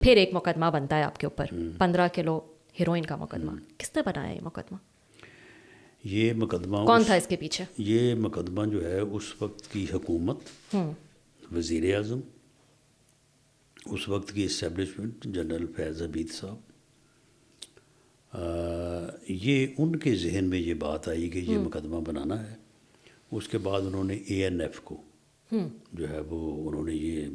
پھر ایک مقدمہ بنتا ہے آپ کے اوپر 15 کلو ہیروئن کا مقدمہ. کس نے بنایا یہ مقدمہ؟ یہ مقدمہ کون تھا اس کے پیچھے؟ یہ مقدمہ جو ہے اس وقت کی حکومت، وزیر اعظم، اس وقت کی اسٹیبلشمنٹ، جنرل فیض حمید صاحب، یہ ان کے ذہن میں یہ بات آئی کہ یہ مقدمہ بنانا ہے. اس کے بعد انہوں نے اے این ایف کو جو ہے وہ انہوں نے یہ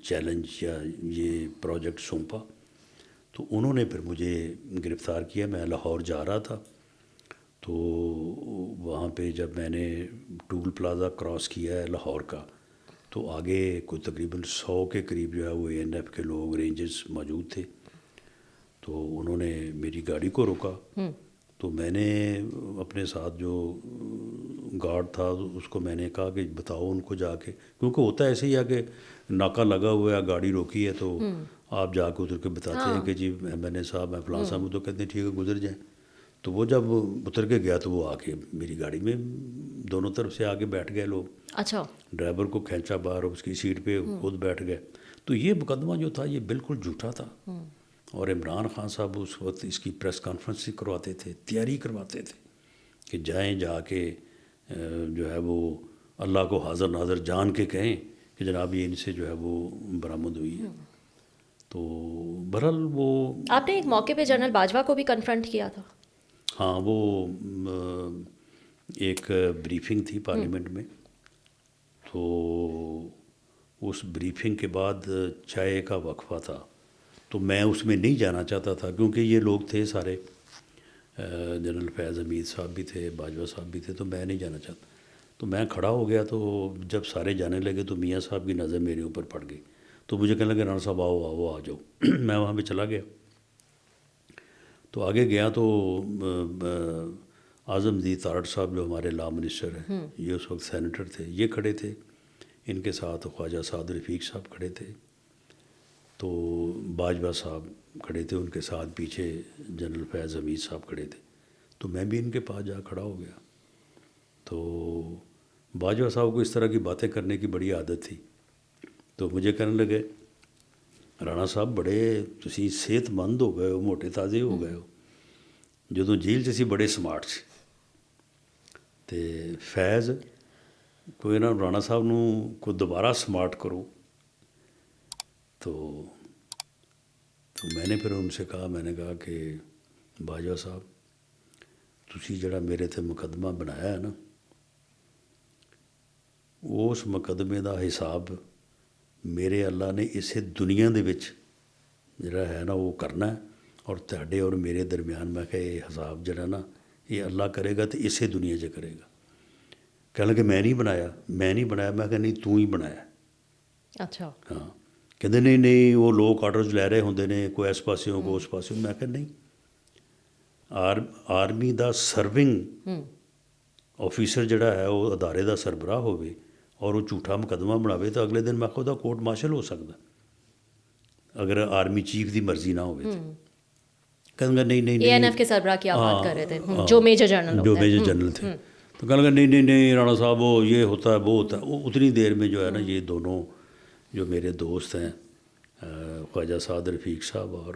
چیلنج یا یہ پروجیکٹ سونپا. تو انہوں نے پھر مجھے گرفتار کیا. میں لاہور جا رہا تھا، تو وہاں پہ جب میں نے ٹول پلازا کراس کیا ہے لاہور کا، تو آگے کوئی تقریباً 100 کے قریب جو ہے وہ اے این ایف کے لوگ، رینجرز موجود تھے. تو انہوں نے میری گاڑی کو روکا. تو میں نے اپنے ساتھ جو گارڈ تھا اس کو میں نے کہا کہ بتاؤ ان کو جا کے، کیونکہ ہوتا ایسے ہی ہے کہ ناکہ لگا ہوا ہے، گاڑی روکی ہے، تو آپ جا کے اتر کے بتاتے ہیں کہ جی میں نے صاحب میں فلاں صاحب، تو کہتے ہیں ٹھیک ہے گزر جائیں. تو وہ جب اتر کے گیا تو وہ آ کے میری گاڑی میں دونوں طرف سے آگے بیٹھ گئے لوگ. اچھا. ڈرائیور کو کھینچا باہر، اس کی سیٹ پہ خود بیٹھ گئے. تو یہ مقدمہ جو تھا یہ بالکل جھوٹا تھا. اور عمران خان صاحب اس وقت اس کی پریس کانفرنس کرواتے تھے، تیاری کرواتے تھے کہ جائیں جا کے جو ہے وہ اللہ کو حاضر ناظر جان کے کہیں کہ جناب یہ ان سے جو ہے وہ برآمد ہوئی ہے. تو بہرحال وہ آپ نے ایک موقع پہ جنرل باجوہ کو بھی کنفرنٹ کیا تھا. ہاں، وہ ایک بریفنگ تھی پارلیمنٹ میں. تو اس بریفنگ کے بعد چائے کا وقفہ تھا. تو میں اس میں نہیں جانا چاہتا تھا کیونکہ یہ لوگ تھے سارے، جنرل فیض حمید صاحب بھی تھے، باجوہ صاحب بھی تھے، تو میں نہیں جانا چاہتا. تو میں کھڑا ہو گیا. تو جب سارے جانے لگے تو میاں صاحب کی نظر میرے اوپر پڑ گئی. تو مجھے کہنے لگے رانا صاحب آؤ آؤ آ جاؤ. میں وہاں پہ چلا گیا. تو آگے گیا تو اعظم دید تارڑ صاحب جو ہمارے لا منسٹر ہیں، یہ اس وقت سینیٹر تھے، یہ کھڑے تھے. ان کے ساتھ خواجہ سعد رفیق صاحب کھڑے تھے. تو باجوہ صاحب کھڑے تھے، ان کے ساتھ پیچھے جنرل فیض حمید صاحب کھڑے تھے. تو میں بھی ان کے پاس جا کھڑا ہو گیا. تو باجوہ صاحب کو اس طرح کی باتیں کرنے کی بڑی عادت تھی. تو مجھے کہنے لگے رانا صاحب بڑے تسی صحت مند ہو گئے ہو، موٹے تازے ہو گئے ہو، جدوں جیل 'چ سی بڑے سمارٹ سی. تے فیض کوئی نہ رانا صاحب نو کوئی دوبارہ سمارٹ کرو. تو میں نے پھر ان سے کہا، میں نے کہا کہ باجوہ صاحب تسی جڑا میرے تے مقدمہ بنایا ہے نا، اس مقدمے دا حساب میرے اللہ نے اسے دنیا دے وچ جڑا ہے نا وہ کرنا ہے. اور تہاڈے اور میرے درمیان میں کہ یہ حساب جڑا نا یہ اللہ کرے گا تو اسے دنیا 'چ کرے گا. کہنے لگے میں نہیں بنایا، میں نہیں بنایا. میں کہا نہیں تو ہی بنایا. اچھا. ہاں. کہتے نہیں وہ لوگ آرڈرز لے رہے ہوندے نے، کوئی اس پاسیوں کو اس پاسیوں. میں کہا نہیں، آرمی دا سرونگ آفیسر جڑا ہے وہ ادارے دا سربراہ ہوئے اور وہ جھوٹا مقدمہ بناوے تو اگلے دن میں خود کورٹ مارشل ہو سکتا اگر آرمی چیف دی مرضی نہ ہوئے. کہنے لگا نہیں اے این نہیں ایف کے سربراہ کی آپ بات کر رہے تھے، ہاں جو میجر جنرل جو ہوتے ہیں. میجر جنرل تھے. تو کہنے لگا نہیں نہیں رانا صاحب وہ یہ ہوتا ہے وہ ہوتا ہے. وہ اتنی دیر میں جو ہے نا یہ دونوں جو میرے دوست ہیں خواجہ سعد رفیق صاحب اور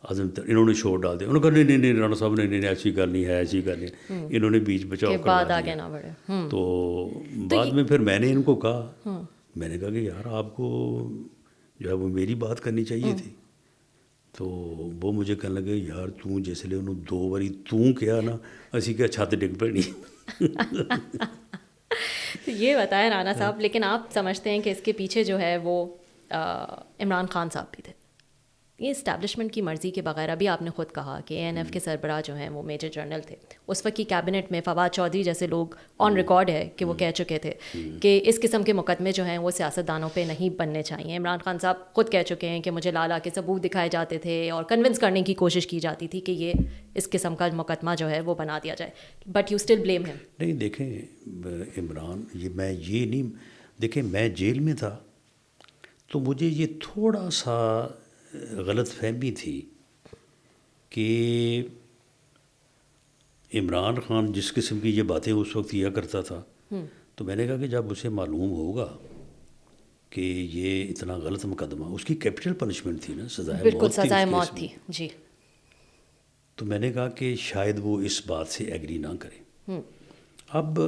اعظم، انہوں نے شور ڈال دیا. انہوں نے کہا نہیں نہیں رانا صاحب نہیں ایسی گل نہیں ہے، ایسی گل نہیں. انہوں نے بیچ بچاؤ کروا دیا. تو بعد میں پھر میں نے ان کو کہا، میں نے کہا کہ یار آپ کو جو ہے وہ میری بات کرنی چاہیے تھی. تو وہ مجھے کہنے لگے یار تو جس لیے انہوں 2 باری تو کیا نا اسی کیا چھت ڈگ پڑی. یہ بتائیں رانا صاحب، لیکن آپ سمجھتے ہیں کہ اس کے پیچھے جو ہے وہ عمران خان صاحب بھی تھے؟ یہ اسٹیبلشمنٹ کی مرضی کے بغیر، ابھی آپ نے خود کہا کہ اے این ایف کے سربراہ جو ہیں وہ میجر جنرل تھے. اس وقت کی کیبنٹ میں فواد چودھری جیسے لوگ آن ریکارڈ ہے کہ وہ کہہ چکے تھے کہ اس قسم کے مقدمے جو ہیں وہ سیاستدانوں پہ نہیں بننے چاہیے. عمران خان صاحب خود کہہ چکے ہیں کہ مجھے لالا کے ثبوت دکھائے جاتے تھے اور کنونس کرنے کی کوشش کی جاتی تھی کہ یہ اس قسم کا مقدمہ جو ہے وہ بنا دیا جائے. بٹ یو اسٹل بلیم ہم. نہیں دیکھیں عمران، میں یہ نہیں، دیکھیں میں جیل میں تھا تو مجھے یہ تھوڑا سا غلط فہمی تھی کہ عمران خان جس قسم کی یہ باتیں اس وقت کیا کرتا تھا. تو میں نے کہا کہ جب اسے معلوم ہوگا کہ یہ اتنا غلط مقدمہ، اس کی کیپٹل پنشمنٹ تھی نا، سزائے بالکل موت تھی سزائے اس کیس موت میں۔ تھی جی۔ تو میں نے کہا کہ شاید وہ اس بات سے ایگری نہ کریں۔ اب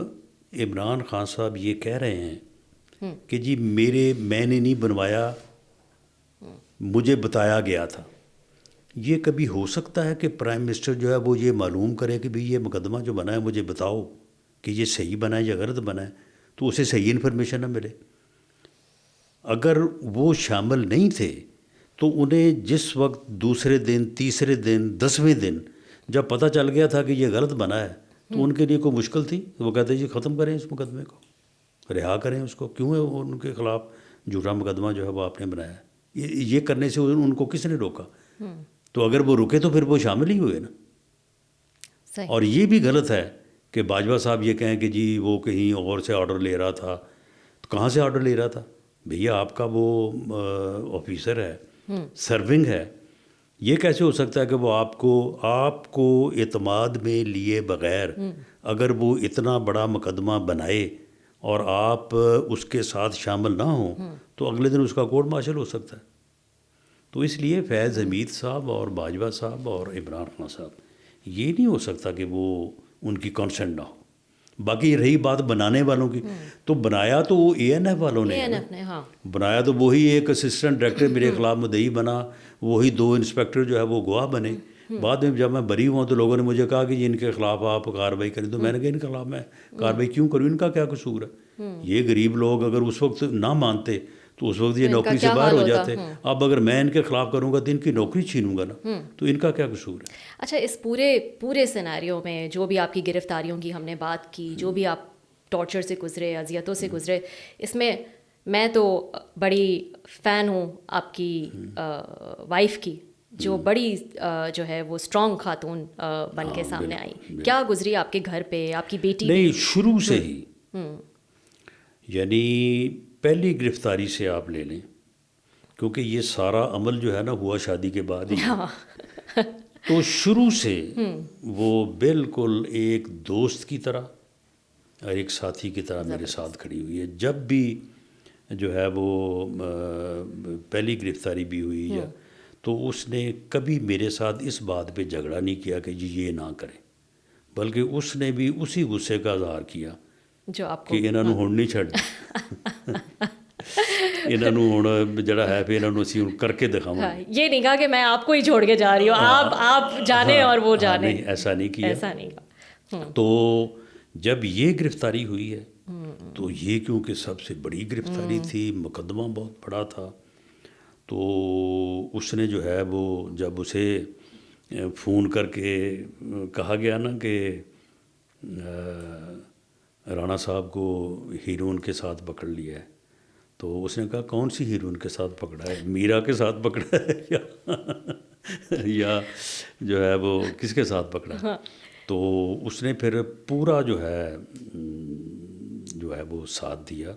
عمران خان صاحب یہ کہہ رہے ہیں کہ جی میں نے نہیں بنوایا، مجھے بتایا گیا تھا۔ یہ کبھی ہو سکتا ہے کہ پرائم منسٹر جو ہے وہ یہ معلوم کرے کہ بھئی یہ مقدمہ جو بنا ہے مجھے بتاؤ کہ یہ صحیح بنا ہے یا غلط بنا ہے، تو اسے صحیح انفارمیشن نہ ملے؟ اگر وہ شامل نہیں تھے تو انہیں جس وقت دوسرے دن، تیسرے دن، 10ویں دن جب پتہ چل گیا تھا کہ یہ غلط بنا ہے تو ان کے لیے کوئی مشکل تھی؟ وہ کہتے جی ختم کریں اس مقدمے کو، رہا کریں اس کو، کیوں ہے ان کے خلاف جھوٹا مقدمہ جو ہے وہ آپ نے بنایا ہے؟ یہ کرنے سے ان کو کس نے روکا؟ تو اگر وہ رکے تو پھر وہ شامل ہی ہوئے نا۔ صحیح۔ اور یہ بھی غلط ہے کہ باجوہ صاحب یہ کہیں کہ جی وہ کہیں اور سے آرڈر لے رہا تھا۔ تو کہاں سے آرڈر لے رہا تھا؟ بھیا آپ کا وہ آفیسر ہے، سرونگ ہے، یہ کیسے ہو سکتا ہے کہ وہ آپ کو اعتماد میں لیے بغیر اگر وہ اتنا بڑا مقدمہ بنائے اور آپ اس کے ساتھ شامل نہ ہوں تو اگلے دن اس کا کورٹ مارشل ہو سکتا ہے؟ تو اس لیے فیض حمید صاحب اور باجوہ صاحب اور عمران خان صاحب یہ نہیں ہو سکتا کہ وہ ان کی کانسنٹ نہ ہو۔ باقی رہی بات بنانے والوں کی، تو بنایا تو وہ اے این ایف والوں نے ہے نا۔ نے ہاں بنایا تو وہی ایک اسسٹنٹ ڈائریکٹر میرے خلاف مدعی بنا، وہی 2 انسپیکٹر جو ہے وہ گواہ بنے۔ بعد میں جب میں بری ہوا تو لوگوں نے مجھے کہا کہ ان کے خلاف آپ کارروائی کریں، تو میں نے کہا ان کے خلاف میں کارروائی کیوں کروں، ان کا کیا قصور ہے؟ یہ غریب لوگ اگر اس وقت نہ مانتے تو اس وقت یہ نوکری سے باہر ہو جاتے۔ اب اگر میں ان کے خلاف کروں گا تو ان کی نوکری چھینوں گا نا، تو ان کا کیا قصور ہے؟ اچھا، اس پورے سیناریو میں جو بھی آپ کی گرفتاریوں کی ہم نے بات کی، جو بھی آپ ٹارچر سے گزرے، اذیتوں سے گزرے، اس میں تو بڑی فین ہوں آپ کی وائف کی، جو بڑی جو ہے وہ اسٹرانگ خاتون بن کے سامنے آئی۔ کیا گزری آپ کے گھر پہ؟ آپ کی بیٹی نہیں، شروع سے ہی، یعنی پہلی گرفتاری سے آپ لے لیں، کیونکہ یہ سارا عمل جو ہے نا ہوا شادی کے بعد ہی، تو شروع سے وہ بالکل ایک دوست کی طرح اور ایک ساتھی کی طرح میرے ساتھ کھڑی ہوئی ہے۔ جب بھی جو ہے وہ پہلی گرفتاری بھی ہوئی یا تو اس نے کبھی میرے ساتھ اس بات پہ جھگڑا نہیں کیا کہ جی یہ نہ کریں، بلکہ اس نے بھی اسی غصے کا اظہار کیا جو آپ کو کہ انہوں نے ہن نہیں چھڑنا، انہوں نے جڑا ہے پھر انہوں نے کر کے دکھاؤں۔ یہ نہیں کہا کہ میں آپ کو ہی چھوڑ کے جا رہی ہوں، آپ جانے اور وہ جانے، نہیں، ایسا نہیں کیا، ایسا نہیں کہا۔ تو جب یہ گرفتاری ہوئی ہے تو یہ کیونکہ سب سے بڑی گرفتاری تھی، مقدمہ بہت بڑا تھا، تو اس نے جو ہے وہ جب اسے فون کر کے کہا گیا نا کہ رانا صاحب کو ہیروئن کے ساتھ پکڑ لیا ہے، تو اس نے کہا کون سی ہیروئن کے ساتھ پکڑا ہے؟ میرا کے ساتھ پکڑا ہے یا جو ہے وہ کس کے ساتھ پکڑا ہے؟ تو اس نے پھر پورا جو ہے وہ ساتھ دیا۔